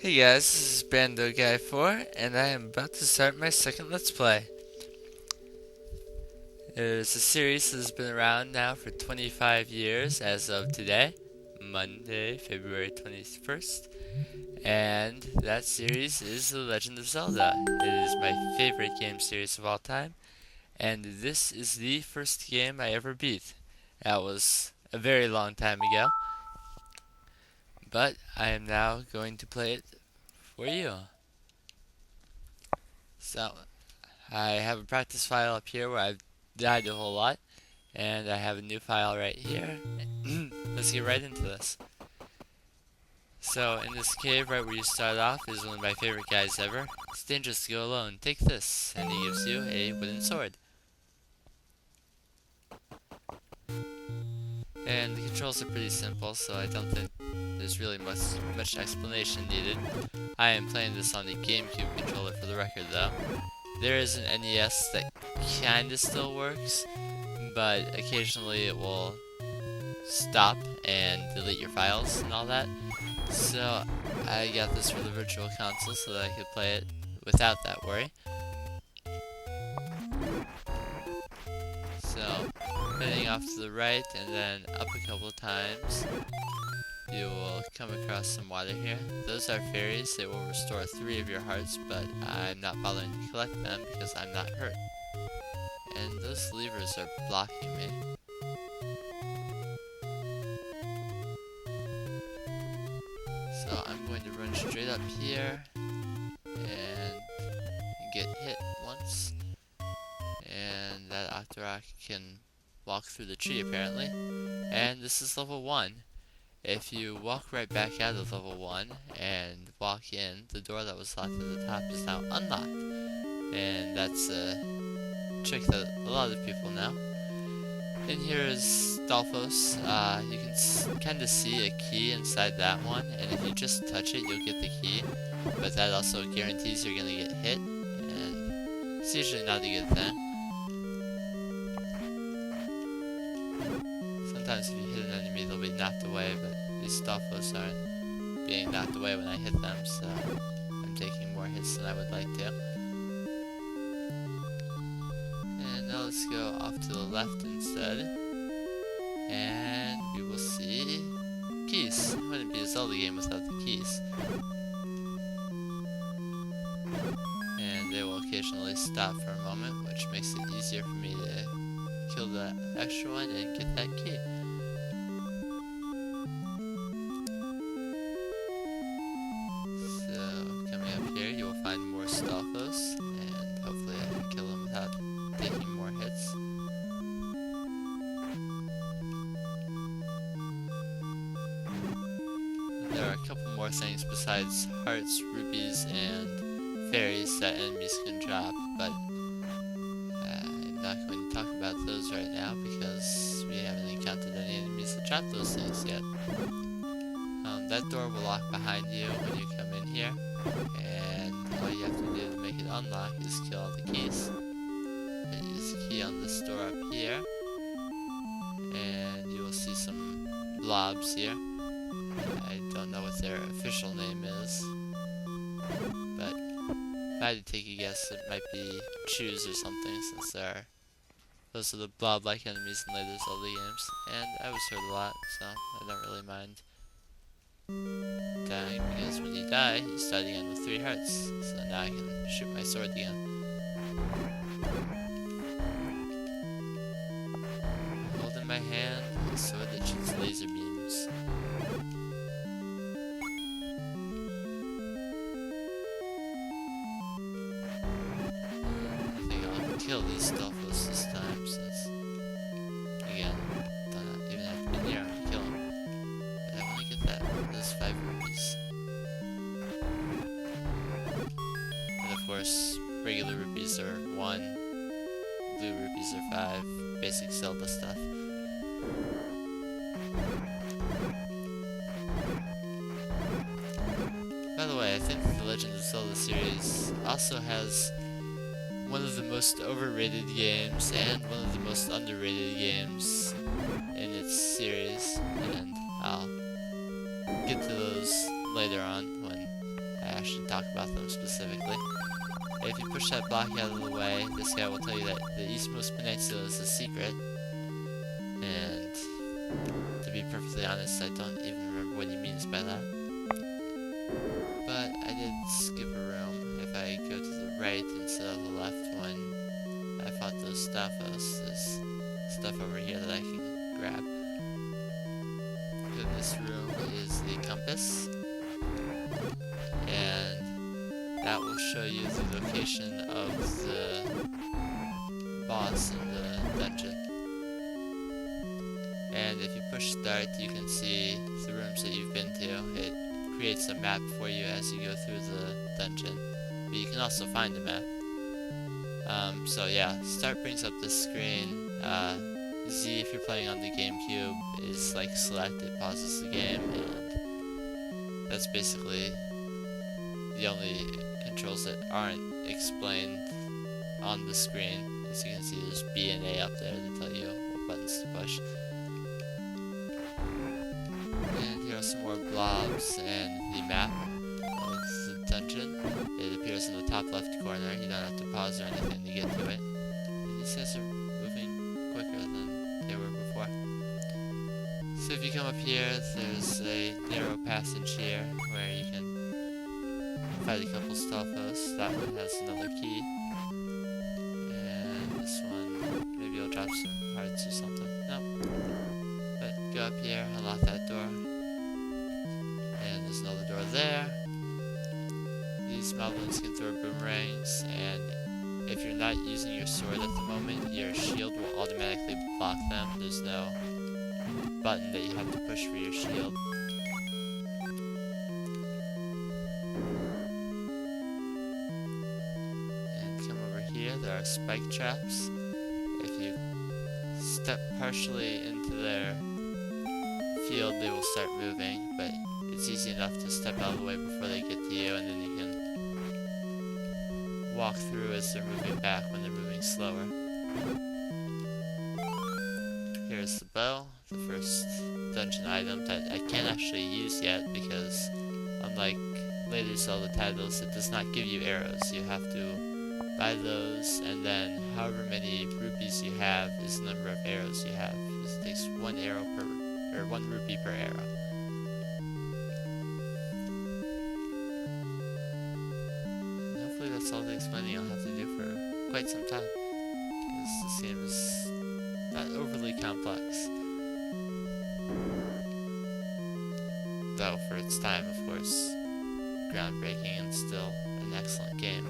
Hey guys, this is Bando Guy 4, and I am about to start my second Let's Play. It's a series that has been around now for 25 years as of today, Monday, February 21st, and that series is The Legend of Zelda. It is my favorite game series of all time, and this is the first game I ever beat. That was a very long time ago, but I am now going to play it for you. So, I have a practice file up here where I've died a whole lot, and I have a new file right here. Let's get right into this. So, in this cave right where you start off is one of my favorite guys ever. It's dangerous to go alone. Take this, and he gives you a wooden sword. And the controls are pretty simple, so I don't think there's really much explanation needed. I am playing this on the GameCube controller for the record though. There is an NES that kinda still works, but occasionally it will stop and delete your files and all that. So I got this for the Virtual Console so that I could play it without that worry. So, heading off to the right and then up a couple of times, you will come across some water here. Those are fairies. They will restore 3 of your hearts, but I'm not bothering to collect them because I'm not hurt. And those levers are blocking me. So I'm going to run straight up here and get hit once. And that Octorok can walk through the tree apparently. And this is level 1. If you walk right back out of level 1 and walk in, the door that was locked at the top is now unlocked. And that's a trick that a lot of people know. And here is Stalfos. You can kind of see a key inside that one, and if you just touch it, you'll get the key. But that also guarantees you're gonna get hit, and it's usually not a good thing. Sometimes if you hit an enemy, they'll be knocked away, but these Stalfos aren't being knocked away when I hit them, so I'm taking more hits than I would like to. And now let's go off to the left instead, and we will see keys. It wouldn't be a Zelda game without the keys. And they will occasionally stop for a moment, which makes it easier for me to kill the extra one and get that key. So, coming up here, you will find more Stalfos, and hopefully I can kill them without taking more hits. There are a couple more things besides hearts, rubies, and fairies that enemies can drop, but I'm not going to talk about those right now because we haven't encountered any enemies that drop those things yet. That door will lock behind you when you come in here, and all you have to do to make it unlock is kill all the keys. Use the key on this door up here, and you will see some blobs here. I don't know what their official name is, but if I had to take a guess, it might be Chews or something, since those are the blob-like enemies in later Zelda games, and I was hurt a lot, so I don't really mind dying, because when you die, you start again with 3 hearts, so now I can shoot my sword again. Hold in my hand a sword that shoots laser beams. I think I'll kill these Stalfos this time, since, again, don't even have to be near them to kill them. But I want to get those 5 rupees. And of course, regular rupees are 1, blue rupees are 5, basic Zelda stuff. By the way, I think the Legend of Zelda series also has one of the most overrated games and one of the most underrated games in its series, and I'll get to those later on when actually talk about them specifically. If you push that block out of the way, this guy will tell you that the eastmost peninsula is a secret. And to be perfectly honest, I don't even remember what he means by that. But I did skip a room. If I go to the right instead of the left one, I fought those Staphos. There's stuff over here that I can grab. So this room is the compass. And that will show you the location of the boss in the dungeon. And if you push start, you can see the rooms that you've been to. It creates a map for you as you go through the dungeon, but you can also find the map. So yeah, start brings up this screen. Z, if you're playing on the GameCube, is like select, it pauses the game, and that's basically the only controls that aren't explained on the screen. As you can see, there's B and A up there to tell you what buttons to push. And here are some more blobs and the map of the dungeon. It appears in the top left corner. You don't have to pause or anything to get to it. And these guys are moving quicker than they were before. So if you come up here, there's a narrow passage here where you can fight a couple Staphos. That one has another key. And this one, maybe I'll drop some hearts or something. No. But go up here, unlock that door. And there's another door there. These moblins can throw boomerangs, and if you're not using your sword at the moment, your shield will automatically block them. There's no button that you have to push for your shield. And come over here, there are spike traps. If you step partially into their field, they will start moving, but it's easy enough to step out of the way before they get to you, and then you can walk through as they're moving back when they're moving slower. Here's the bow, the first dungeon item that I can't actually use yet because unlike later Zelda titles, it does not give you arrows. You have to buy those, and then however many rupees you have is the number of arrows you have. It takes 1 arrow per, or 1 rupee per arrow. That's all the explaining I'll have to do for quite some time, because this game is not overly complex. Though for its time, of course, groundbreaking and still an excellent game.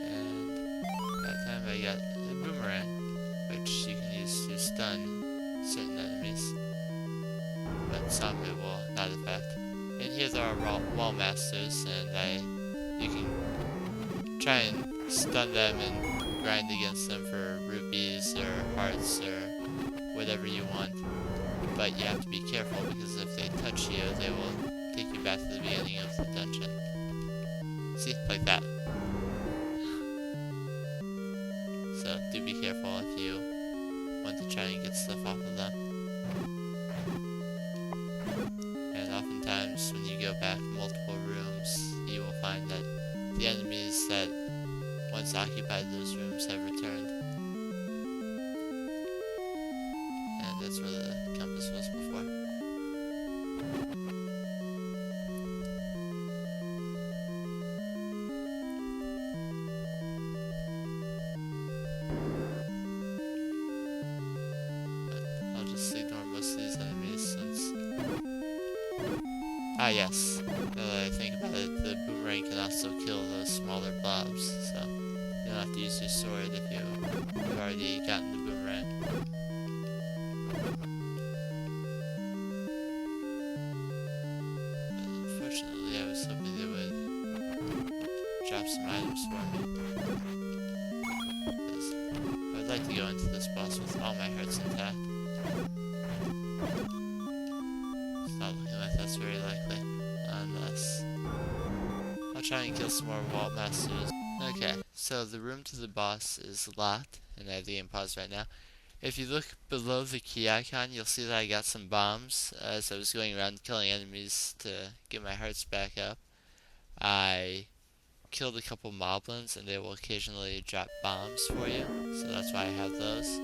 And that time I got a boomerang, which you can use to stun certain enemies, but some it will not affect. And here there are wall masters, and you can try and stun them and grind against them for rupees or hearts or whatever you want. But you have to be careful, because if they touch you, they will take you back to the beginning of the dungeon. See? Like that. So do be careful if you want to try and get stuff off of them. And oftentimes when you go back multiple rooms, you will find that the enemies that once occupied those rooms have returned. And that's where the compass was before. Ignore most of these enemies since... Ah yes, now that I think about it, the boomerang can also kill those smaller blobs, so you don't have to use your sword if you've already gotten the boomerang. But unfortunately, I was hoping they would drop some items for me. Because I would like to go into this boss with all my hearts intact. It's not looking like that's very likely, unless I'll try and kill some more wall masters. Okay, so the room to the boss is locked, and I have the game paused right now. If you look below the key icon, you'll see that I got some bombs as I was going around killing enemies to get my hearts back up. I killed a couple moblins, and they will occasionally drop bombs for you, so that's why I have those.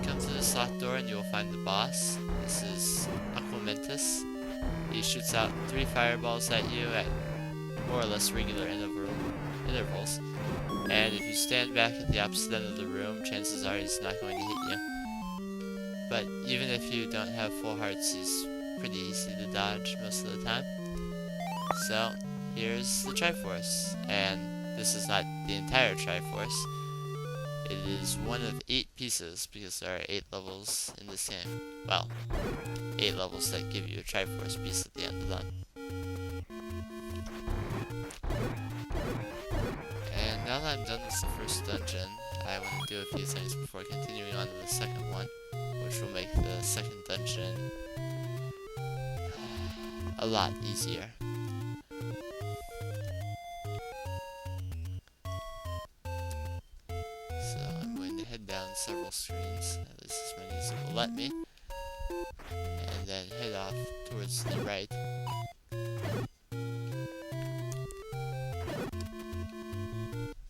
Come to this locked door and you will find the boss. This is Aquamentus. He shoots out 3 fireballs at you at more or less regular intervals. And if you stand back at the opposite end of the room, chances are he's not going to hit you. But even if you don't have full hearts, he's pretty easy to dodge most of the time. So, here's the Triforce. And this is not the entire Triforce. It is one of 8 pieces, because there are 8 levels in this game. Well, 8 levels that give you a Triforce piece at the end of them. And now that I'm done with the first dungeon, I want to do a few things before continuing on to the second one, which will make the second dungeon a lot easier. So I'm going to head down several screens, at least as many as it will let me, and then head off towards the right.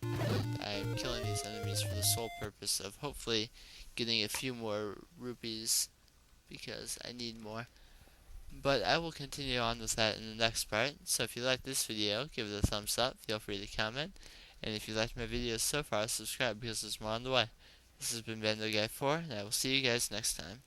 And I'm killing these enemies for the sole purpose of hopefully getting a few more rupees, because I need more. But I will continue on with that in the next part, so if you like this video, give it a thumbs up, feel free to comment, and if you liked my videos so far, subscribe because there's more on the way. This has been BandoGuy4, and I will see you guys next time.